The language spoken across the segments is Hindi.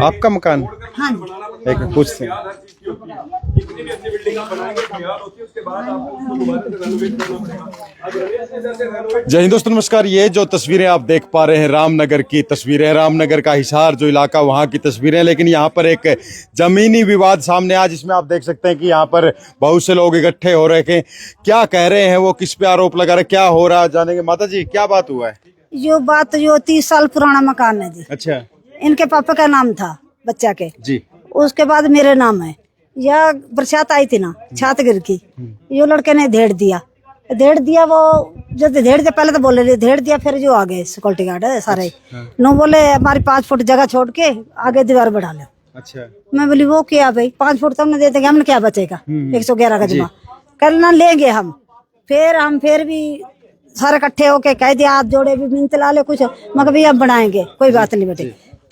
आपका मकान? हाँ एक पूछते हैं। जय हिंद दोस्तों, नमस्कार। ये जो तस्वीरें आप देख पा रहे हैं रामनगर की तस्वीरें, रामनगर का हिसार जो इलाका वहाँ की तस्वीरें। लेकिन यहाँ पर एक जमीनी विवाद सामने आया जिसमें आप देख सकते हैं कि यहाँ पर बहुत से लोग इकट्ठे हो रहे हैं। क्या कह रहे हैं वो, किस पे आरोप लगा रहे, क्या हो रहा है जानेंगे। माता जी, क्या बात हुआ है? जो 30 साल पुराना मकान है जी। अच्छा इनके पापा का नाम था बच्चा के, जी। उसके बाद मेरे नाम है। यह बरसात आई थी ना, छात गिर की, यो लड़के ने धेड़ दिया वो जो धेड़ दिया। पहले तो बोले रहे धेड़ दिया, फिर जो आ गए सिक्योरिटी गार्ड है सारे नो बोले हमारी 5 फुट जगह छोड़ के आगे दीवार बढ़ा लो। अच्छा, मैं बोली वो क्या भाई, 5 फुट तो हमने दे देंगे, हमने क्या बचेगा 111 का जमा करना लेंगे हम। फिर भी सारे इकट्ठे होके कह दिया हाथ जोड़े भी मिन्नत ला ले कुछ, मगर भी हम बनाएंगे, कोई बात नहीं बेटे।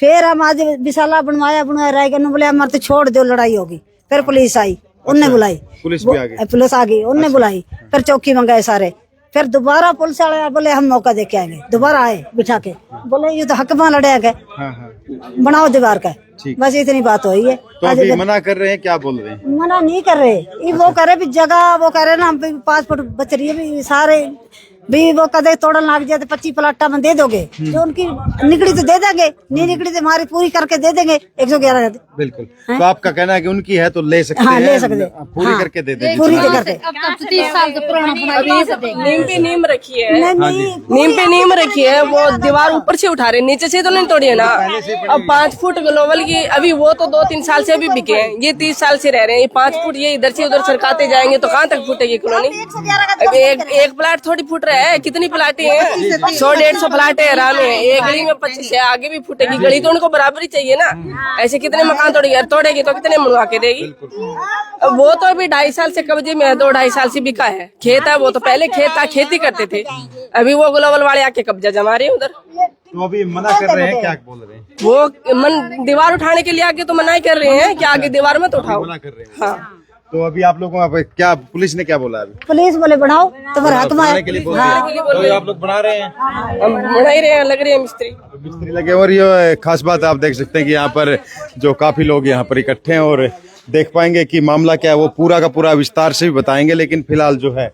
फिर हम आज विशाला बनवाया रह गए, बोले हमारे तो छोड़ दो, लड़ाई होगी। फिर पुलिस आई, उनने बुलाई, पुलिस भी आ गई। पुलिस आ गई, उनने बुलाई। फिर चौकी मंगाए सारे। फिर दोबारा पुलिस वाले बोले हम मौका दे के आएंगे। दोबारा आए बिठा के, बोले ये तो हक में लड़े गए, बनाओ दीवार का। बस इतनी बात हुई है। तो अभी मना कर रहे हैं, क्या बोल रहे हैं? मना नहीं कर रहे, ये वो करे भी जगह, वो करे ना 5 फुट बच रही है भी सारे भी, वो कदे तोड़न लग जाए तो 25 प्लाटा में दे दोगे, जो उनकी निकली तो दे देंगे, नहीं निकली तो हमारी पूरी करके दे देंगे 111। बिल्कुल। तो आपका कहना है कि उनकी है तो ले सकते हैं? ले सकते, पूरी करके दे देंगे। पूरी करके। नीम पे नीम रखी है, नीम पे नीम रखी है। वो दीवार ऊपर से उठा रहे, नीचे से तो नहीं तोड़ी है ना। अब 5 फुट ग्लोबल की, अभी वो तो 2-3 साल से अभी बिके हैं, ये 30 साल से रह रहे हैं। ये 5 फुट ये इधर से उधर सरकाते जाएंगे तो कहाँ तक फूटेगी कॉलोनी? एक प्लाट थोड़ी फूट रहा है, कितनी प्लाटें हैं? 100-150 प्लाटें आराम है। एक गली में 25 है, आगे भी फूटेगी गली, तो उनको बराबरी चाहिए ना। ऐसे कितने मकान तोड़ेगी तो कितने मुड़वा के देगी? वो तो अभी 2.5 साल से कब्जे में है, 2-2.5 साल से बिका है। खेत है, वो तो पहले खेत था, खेती करते थे। अभी वो ग्लोबल वाले आके कब्जा जमा रहे हैं उधर। तो अभी मना कर रहे हैं, क्या बोल रहे हैं? वो दीवार उठाने के लिए आगे तो मना ही कर रहे हैं कि आगे दीवार मत उठाओ। मना कर रहे हैं। हाँ। तो अभी आप लोगों को क्या पुलिस ने क्या बोला? अभी पुलिस बोले बढ़ाओ तो फिर हक में के लिए बोल रहे हैं। तो आप लोग बना रहे हैं? हम बना ही रहे हैं, लग रहे हैं मिस्त्री लगे। और ये खास बात आप देख सकते हैं कि यहाँ पर जो काफी लोग यहाँ पर इकट्ठे हैं और देख पाएंगे कि मामला क्या है, वो पूरा का पूरा विस्तार से भी बताएंगे। लेकिन फिलहाल जो है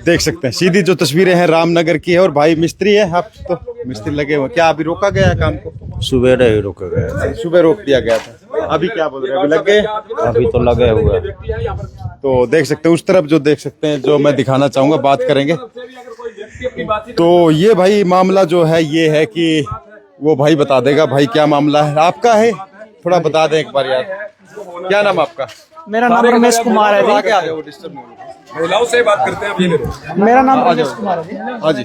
देख सकते हैं सीधी जो तस्वीरें हैं रामनगर की है। और भाई मिस्त्री है, आप तो मिस्त्री लगे हुए, क्या अभी रोका गया है काम को? सुबह रोका गया, सुबह रोक दिया गया था। अभी क्या बोल रहे हैं, अभी लग गए? अभी तो लगे हुए। तो देख सकते हैं उस तरफ, जो देख सकते हैं, जो मैं दिखाना चाहूंगा, बात करेंगे। तो ये भाई मामला जो है ये है कि वो भाई बता देगा भाई क्या मामला है। आपका है, थोड़ा बता दें एक बार यार। क्या नाम आपका? मेरा नाम रमेश कुमार है। आगे आ जाओ, डिस्टर्ब नहीं होगा। महिलाओं से बात करते हैं अभी। मेरा नाम रमेश कुमार है। हाँ जी,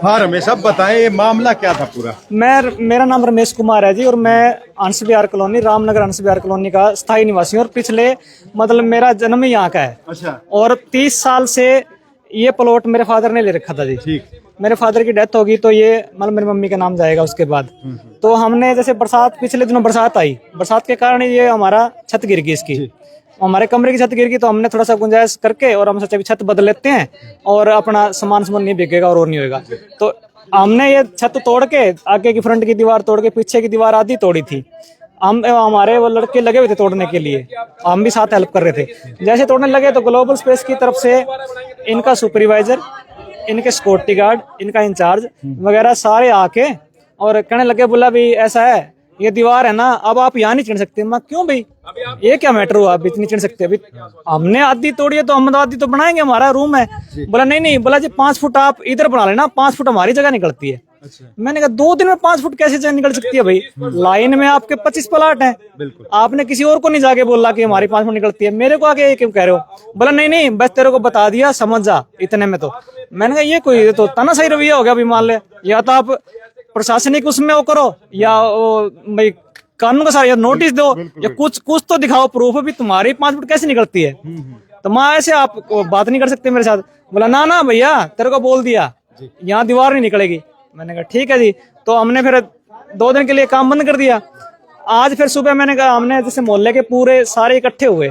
हाँ रमेश, अब बताएं ये मामला क्या था पूरा? मेरा नाम रमेश कुमार है जी, और मैं अंश विहार कॉलोनी, रामनगर अंश विहार कॉलोनी का स्थायी निवासी हूँ। और पिछले मतलब मेरा जन्म ही यहाँ का है। अच्छा। और 30 साल से ये प्लॉट मेरे फादर ने ले रखा था जी। ठीक। मेरे फादर की डेथ होगी तो ये मतलब मेरी मम्मी का नाम जाएगा उसके बाद। तो हमने जैसे पिछले दिनों बरसात आई, बरसात के कारण ये हमारा छत गिर गई इसकी, हमारे कमरे की छत गिर गई। तो हमने थोड़ा सा गुंजाइश करके और हम सोचा भी छत बदल लेते हैं और अपना सामान नहीं बिकेगा और नहीं होगा। तो हमने ये छत तोड़ के आगे की फ्रंट की दीवार तोड़ के पीछे की दीवार आधी तोड़ी थी। हमारे वो लड़के लगे हुए थे तोड़ने के लिए, हम भी साथ हेल्प कर रहे थे। जैसे तोड़ने लगे तो ग्लोबल स्पेस की तरफ से इनका सुपरवाइजर, इनके सिक्योरिटी गार्ड, इनका इंचार्ज वगैरह सारे आके और कहने लगे, बोला भी ऐसा है ये दीवार है ना, अब आप यहाँ नहीं चढ़ सकते। मैं क्यों भाई, ये क्या मैटर हुआ, आप इतनी चढ़ सकते? अभी हमने आधी तोड़ी है तो हम आधी तो बनाएंगे, हमारा रूम है। बोला नहीं, बोला जी 5 फुट आप इधर बना लेना, 5 फुट हमारी जगह निकलती है। मैंने कहा 2 दिन में 5 फुट कैसे जगह निकल सकती है भाई? लाइन में आपके 25 प्लाट है, आपने किसी और को नहीं जाके बोला कि हमारी 5 फुट निकलती है, मेरे को आके क्यों कह रहे हो? बोला नहीं, बस तेरे को बता दिया, समझ जा इतने में। तो मैंने कहा ये कोई तो तना सही रवैया हो गया। अभी मान ले, या तो आप प्रशासनिक उसमें वो करो, या भाई कानून का सारा या नोटिस दो, या कुछ तो दिखाओ प्रूफ भी तुम्हारी 5 फुट कैसे निकलती है। तो मैं ऐसे आप बात नहीं कर सकते मेरे साथ। बोला ना भैया, तेरे को बोल दिया यहाँ दीवार नहीं निकलेगी। मैंने कहा ठीक है जी। तो हमने फिर 2 दिन के लिए काम बंद कर दिया। आज फिर सुबह मैंने कहा, हमने जैसे मोहल्ले के पूरे सारे इकट्ठे हुए,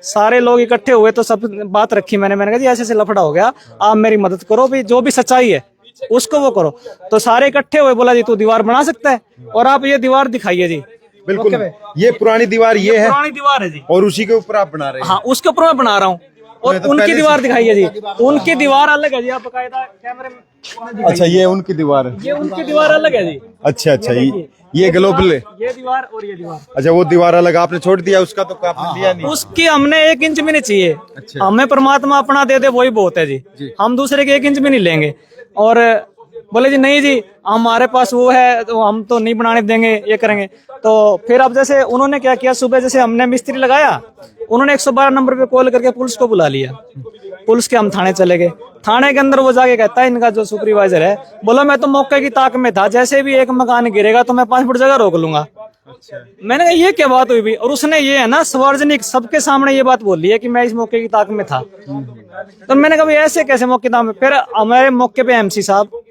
सारे लोग इकट्ठे हुए तो सब बात रखी। मैंने कहा जी ऐसे लफड़ा हो गया, आप मेरी मदद करो भी, जो भी सच्चाई है उसको वो करो। तो सारे इकट्ठे हुए, बोला जी तू दीवार बना सकता है और आप ये दीवार दिखाइए जी। बिल्कुल, ये पुरानी दीवार ये है पुरानी दीवार है जी, और उसी के ऊपर आप बना रहे हैं। हाँ उसके ऊपर मैं बना रहा हूँ और तो उनकी पहले दीवार दिखाइए जी। उनकी दीवार अलग है जी, आप बकायदा कैमरे में। अच्छा, ये उनकी दीवार है। ये उनकी दीवार अलग है जी। अच्छा अच्छा, ये ग्लोबल है। ये दीवार और ये दीवार, अच्छा, वो दीवार अलग आपने छोड़ दिया, उसका तो आपने लिया नहीं। उसकी हमने 1 इंच भी नहीं चाहिए। अच्छा। हमें परमात्मा अपना दे दे वही बहुत है जी, हम दूसरे के 1 इंच भी नहीं लेंगे। और बोले जी नहीं जी हमारे पास वो है तो हम तो नहीं बनाने देंगे, ये करेंगे। तो फिर अब जैसे उन्होंने क्या किया, सुबह जैसे हमने मिस्त्री लगाया, उन्होंने 112 नंबर पे कॉल करके पुलिस को बुला लिया। पुलिस के हम थाने चले गए। थाने के अंदर वो जाके कहता है, इनका जो सुपरवाइजर है, बोला मैं तो मौके की ताक में था, जैसे भी एक मकान गिरेगा तो मैं 5 फुट जगह रोक लूंगा। मैंने कहा ये क्या बात हुई भी, और उसने ये है ना सार्वजनिक सबके सामने ये बात बोली है कि मैं इस मौके की ताक में था। तो मैंने कहा ऐसे कैसे मौके की ताक में। फिर हमारे मौके पे एमसी साहब,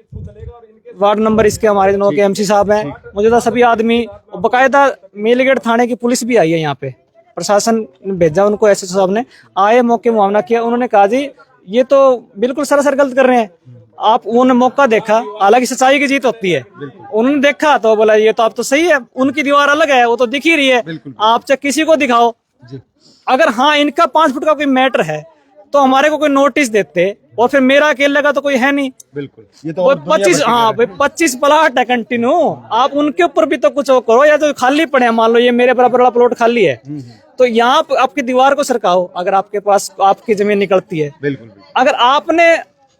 वार्ड नंबर इसके हमारे दिनों के एमसी साहब हैं, मौजूदा सभी आदमी, बकायदा मेलगेट थाने की पुलिस भी आई है यहाँ पे, प्रशासन ने भेजा उनको, एसएसओ साहब ने आए, मौके मुआवना किया। उन्होंने कहा जी ये तो बिल्कुल सरासर गलत कर रहे हैं आप। उन्होंने मौका देखा, हालांकि सच्चाई की जीत होती है। उन्होंने देखा तो बोला ये तो आप तो सही है, उनकी दीवार अलग है, वो तो दिख ही रही है, आप चाहे किसी को दिखाओ। अगर हाँ इनका 5 फुट का कोई मैटर है तो हमारे को कोई नोटिस देते, और फिर मेरा अकेले का तो कोई है नहीं। बिल्कुल, ये तो 25 हाँ 25 प्लाट है कंटिन्यू, आप उनके ऊपर भी तो कुछ वो करो, या तो खाली पड़े हैं, मान लो ये मेरे बराबर वाला प्लॉट खाली है तो यहाँ आपकी दीवार को सरकाओ अगर आपके पास आपकी जमीन निकलती है। बिल्कुल। अगर आपने,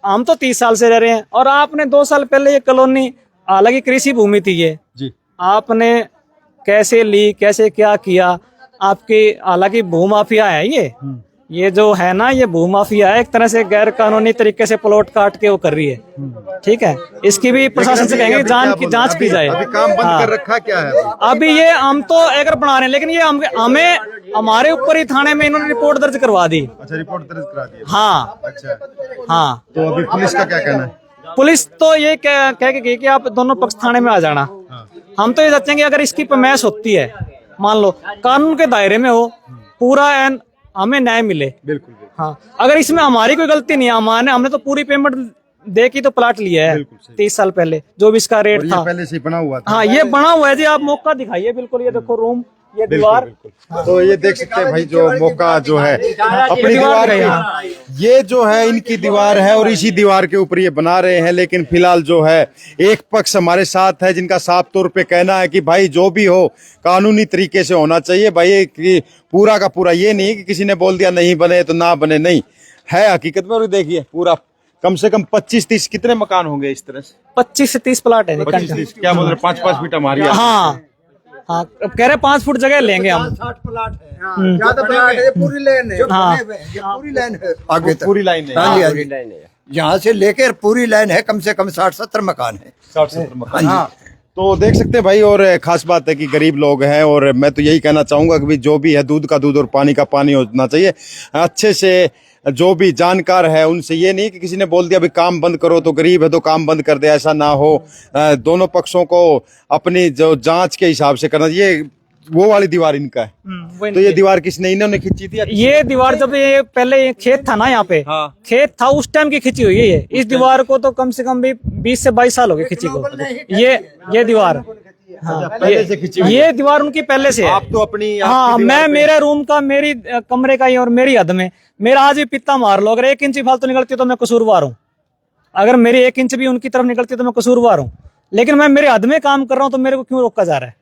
हम तो 30 साल से रह रहे हैं और आपने 2 साल पहले ये कॉलोनी, हालांकि कृषि भूमि थी ये जी, आपने कैसे ली, कैसे क्या किया, आपकी हालांकि भूमाफिया है ये जो है ना, ये भूमाफिया है, एक तरह से गैर कानूनी तरीके से प्लॉट काट के वो कर रही है। ठीक है, इसकी भी प्रशासन से कहेंगे जांच की जाए। अभी काम बंद कर रखा क्या है? अभी ये हम तो अगर बना रहे हैं, लेकिन ये हमें हमारे ऊपर ही थाने में इन्होंने रिपोर्ट दर्ज करवा दी। अच्छा, रिपोर्ट दर्ज करा दी। हाँ अच्छा, हाँ। तो अभी पुलिस का क्या कहना है? पुलिस तो ये कह के गई कि आप दोनों पक्ष थाने में आ जाना। हम तो ये चाहते हैं कि अगर इसकी पैमाइश होती है, मान लो कानून के दायरे में हो, पूरा एन हमें न्याय मिले। बिल्कुल। हाँ, अगर इसमें हमारी कोई गलती नहीं है, हमने तो पूरी पेमेंट दे के तो प्लाट लिया है 30 साल पहले, जो भी इसका रेट था। पहले से बना हुआ था। हाँ, ये बना हुआ है जी, आप मौका दिखाइए। बिल्कुल, ये देखो रूम, ये दीवार। तो ये देख सकते हैं भाई, जो मौका जो है अपनी दीवार है, ये जो है इनकी दीवार है और इसी दीवार के ऊपर ये बना रहे हैं। लेकिन फिलहाल जो है एक पक्ष हमारे साथ है जिनका साफ तौर पे कहना है कि भाई जो भी हो कानूनी तरीके से होना चाहिए भाई, कि पूरा का पूरा ये नहीं कि किसी ने बोल दिया नहीं बने तो ना बने, नहीं है हकीकत में। और देखिए पूरा कम से कम 25-30 कितने मकान होंगे इस तरह से? 25 से 30 प्लाट है। 25-30 क्या बोल रहे? 5-5 फीट हमारी। हाँ हाँ, अब कह रहे 5 फुट जगह लेंगे हम। 60 प्लाट है, ज्यादा प्लाट है, पूरी लाइन है। हाँ। ये पूरी लाइन है आगे तक, पूरी लाइन है। हाँ जी, हाँ जी। यहाँ से लेकर पूरी लाइन है, कम से कम 60-70 मकान है। 60-70 मकान। हाँ, तो देख सकते हैं भाई। और खास बात है कि गरीब लोग हैं, और मैं तो यही कहना चाहूंगा कि जो भी है दूध का दूध और पानी का पानी होना चाहिए। अच्छे से जो भी जानकार है उनसे, ये नहीं कि किसी ने बोल दिया अभी काम बंद करो तो गरीब है तो काम बंद कर दे, ऐसा ना हो। दोनों पक्षों को अपनी जो जांच के हिसाब से करना। ये वो वाली दीवार इनका है। तो ये दीवार किसने, इन्होंने खींची थी? ये दीवार जब ये पहले ये खेत था ना, यहाँ पे खेत था उस टाइम की खींची हुई है ये। इस दीवार को तो कम से कम भी 20 से 22 साल हो गए खींची को। ये दीवार, हाँ, पहले से खींची हुई ये दीवार उनकी पहले से है। आप तो अपनी, हाँ, मैं मेरे रूम का, मेरी कमरे का ही और मेरी हद में, मेरा आज भी पित्ता मार लो, अगर 1 इंच फालतू निकलती तो मैं कसूरवार हूँ। अगर मेरी 1 इंच भी उनकी तरफ निकलती तो मैं कसूरवार हूँ। लेकिन मैं मेरे हद में काम कर रहा हूँ तो मेरे को क्यों रोका जा रहा है?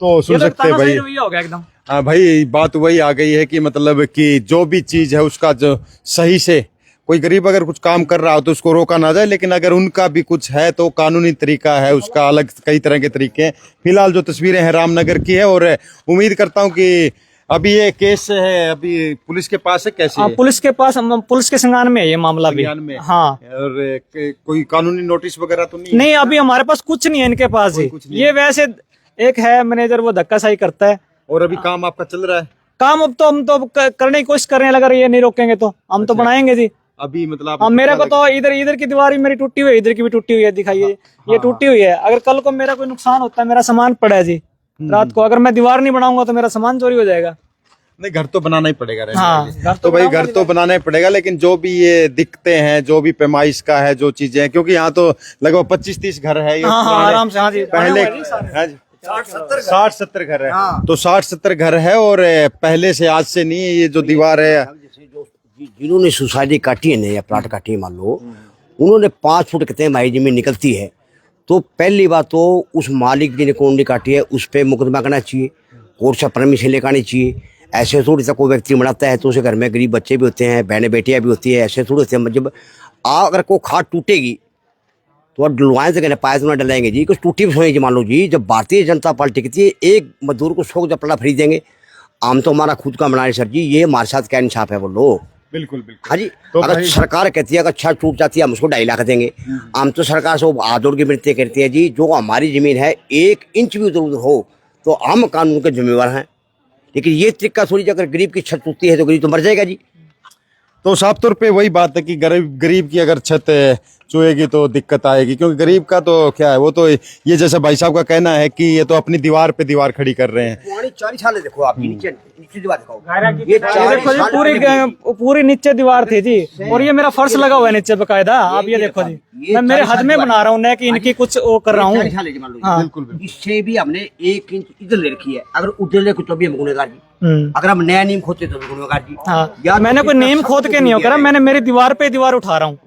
तो सुन सकते हैं भाई। हो गया एकदम। हाँ भाई, बात वही आ गई है कि मतलब कि जो भी चीज है उसका जो सही से, कोई गरीब अगर कुछ काम कर रहा हो तो उसको रोका ना जाए। लेकिन अगर उनका भी कुछ है तो कानूनी तरीका है उसका, अलग कई तरह के तरीके हैं। फिलहाल जो तस्वीरें हैं रामनगर की है, और उम्मीद करता हूँ कि अभी ये केस है अभी पुलिस के पास है। कैसे? पुलिस के पास, पुलिस के संज्ञान में है ये मामला भी। हाँ, और कोई कानूनी नोटिस वगैरह तो नहीं? नहीं, अभी हमारे पास कुछ नहीं है इनके पास ही। ये वैसे एक है मैनेजर, वो धक्काशाही करता है। और अभी काम आपका चल रहा है? काम अब तो हम तो करने की कोशिश कर रहे हैं, अगर ये नहीं रोकेंगे तो हम तो बनाएंगे जी अभी। मतलब हाँ, मेरे को तो इधर की दीवार भी मेरी टूटी हुई है, इधर की भी टूटी हुई है, दिखाइए। ये टूटी हुई है। अगर कल को मेरा कोई नुकसान होता है, मेरा सामान पड़ा है जी रात को, अगर मैं दीवार नहीं बनाऊंगा तो मेरा सामान चोरी हो जाएगा। नहीं, घर तो बनाना ही पड़ेगा रहने हाँ, के लिए। घर तो भाई घर तो बनाना ही पड़ेगा, लेकिन जो भी ये दिखते हैं, जो भी पैमाइश का है, जो चीजें हैं, क्योंकि यहाँ तो लगभग 25-30 घर है ये हाँ, हाँ, पुराने, आराम से, हाँ जी, पहले बने हुए हैं जी सारे। हाँ जी, 60-70 घर है। तो 60-70 घर है और पहले से आज से नहीं है, ये जो दीवार है। जिन्होंने सोसाइटी काटी है ना या प्लाट काटी है मान लो, उन्होंने 5 फुट कितने हमारी जमीन निकलती है, तो पहली बात तो उस मालिक की कौन काटी है उस पर मुकदमा करना चाहिए, कोर्ट से परमिशन लेकर आनी चाहिए। ऐसे थोड़ी सा कोई व्यक्ति बनाता है तो उसे घर में गरीब बच्चे भी होते हैं, बहनें बेटियाँ भी होती है, ऐसे थोड़ी होते हैं। जब अगर कोई खाट टूटेगी तो डलवाएं तो कहना पाए तो ना डलाएंगे जी, कुछ टूटी भी सोएंगे। मान लो जी, जब भारतीय जनता पार्टी कहती है एक मजदूर को 100 जपला फ्री देंगे, हम तो हमारा खुद का बना रहे सर जी, ये हमारे साथ क्या इंसाफ है बोलो। बिल्कुल बिल्कुल। हाँ जी, तो अगर भाई- सरकार कहती है अगर छत टूट जाती है हम उसको 2.5 लाख देंगे, हम तो सरकार से हाथ जोड़ के विनती करती है जी, जो हमारी जमीन है 1 इंच भी उधर उधर हो तो हम कानून के जिम्मेवार हैं। लेकिन ये तरीका थोड़ी, अगर गरीब की छत टूटती है तो गरीब तो मर जाएगा जी। तो साफ तौर पे वही बात है कि गरीब की अगर छत चुएगी तो दिक्कत आएगी, क्योंकि गरीब का तो क्या है, वो तो ये जैसे भाई साहब का कहना है कि ये तो अपनी दीवार पे दीवार खड़ी कर रहे हैं। पुरानी 40 साल देखो आप, नीचे नीचे दीवार दिखाओ, ये ये 40 देखो जी, साल पूरी पुरानी पूरी नीचे दीवार थी जी, और ये मेरा फर्श लगा हुआ है नीचे बकायदा। आप ये देखो जी, ये मैं मेरे 40 हद में साल बना रहा हूँ, न कि इनकी कुछ वो कर रहा हूँ। 40 साल है जी मान लो जी। हाँ। इससे भी हमने 1 इंच इधर ले रखी है, अगर उधर ले तो भी हम गुनहगार जी। हम्म। अगर हम नया नीम खोदते तो भी गुनहगार जी। हाँ, या तो मैंने कोई कितना नीम खोद के नहीं हो करा, मैंने मेरी दीवार पे दीवार उठा रहा हूँ,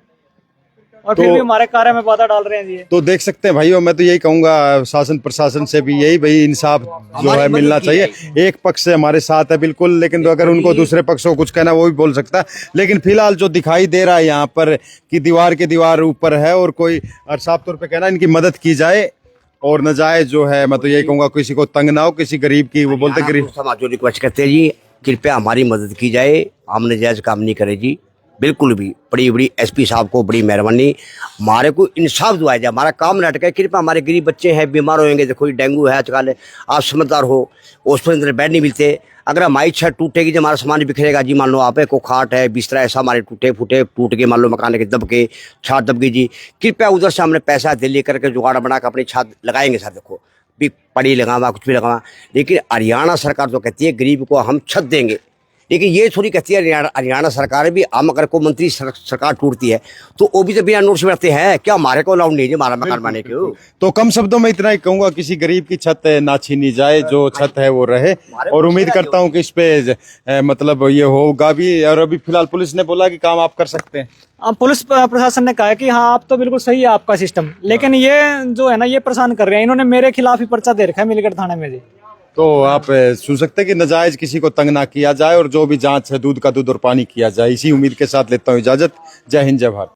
और फिर तो- भी हमारे कार्य में बाधा डाल रहे हैं जी। तो देख सकते हैं भाइयों, मैं तो यही कहूंगा शासन प्रशासन से भी यही, भाई इंसाफ जो हमारी है मदद मिलना की चाहिए। एक पक्ष से हमारे साथ है बिल्कुल, लेकिन तो अगर उनको दूसरे पक्ष को कुछ कहना वो भी बोल सकता है। लेकिन फिलहाल जो दिखाई दे रहा है यहाँ पर कि दीवार के दीवार ऊपर है और कोई, और साफ तौर पे कहना इनकी मदद की जाए और नजायज जो है, मैं तो यही कहूंगा किसी को तंग ना हो, किसी गरीब की, वो बोलते गरीब समाज जो रिक्वेस्ट करते हैं जी, कृपया हमारी मदद की जाए, हमने जायज काम नहीं करे जी, बिल्कुल भी। बड़ी बड़ी एसपी साहब को बड़ी मेहरबानी, हमारे को इंसाफ दिवाया जाए, हमारा काम न अटके। कृपया हमारे गरीब बच्चे हैं, बीमार होंगे, देखो डेंगू है आजकल, आप समझदार हो, हॉस्पिटल बेड नहीं मिलते। अगर हमारी छत टूटेगी तो हमारा सामान बिखरेगा जी। मान लो आप को खाट है, बिस्तरा ऐसा हमारे टूटे फूटे टूट के मान लो मकान के दब के छत दब गई जी, कृपया उधर से हमने पैसा दे लेकर के जुगाड़ बना कर अपनी छत लगाएंगे सर। देखो भी पड़ी लगावा कुछ भी लगावा, लेकिन हरियाणा सरकार तो कहती है गरीब को हम छत देंगे, लेकिन ये थोड़ी कहती है हरियाणा सरकार भी, हम अगर कोई मंत्री सरकार टूटती है तो वो भी तो बिना नोटिस बैठते हैं, क्या हमारे को अलाउड नहीं है हमारा मकान बनाने के। तो कम शब्दों में इतना ही कहूंगा, किसी गरीब की छत ना छीनी जाए, जो छत है वो रहे, और उम्मीद करता हूं कि इस पे मतलब ये होगा भी। और अभी फिलहाल पुलिस ने बोला कि काम आप कर सकते हैं। अब पुलिस प्रशासन ने कहा है कि हाँ आप तो बिल्कुल सही है आपका सिस्टम, लेकिन ये जो है ना ये परेशान कर रहे हैं, इन्होंने मेरे खिलाफ ही पर्चा दे रखा है मिलकर थाने में जी। तो आप सुन सकते हैं कि नाजायज किसी को तंग ना किया जाए, और जो भी जांच है दूध का दूध और पानी किया जाए। इसी उम्मीद के साथ लेता हूं इजाजत। जय हिंद, जय भारत।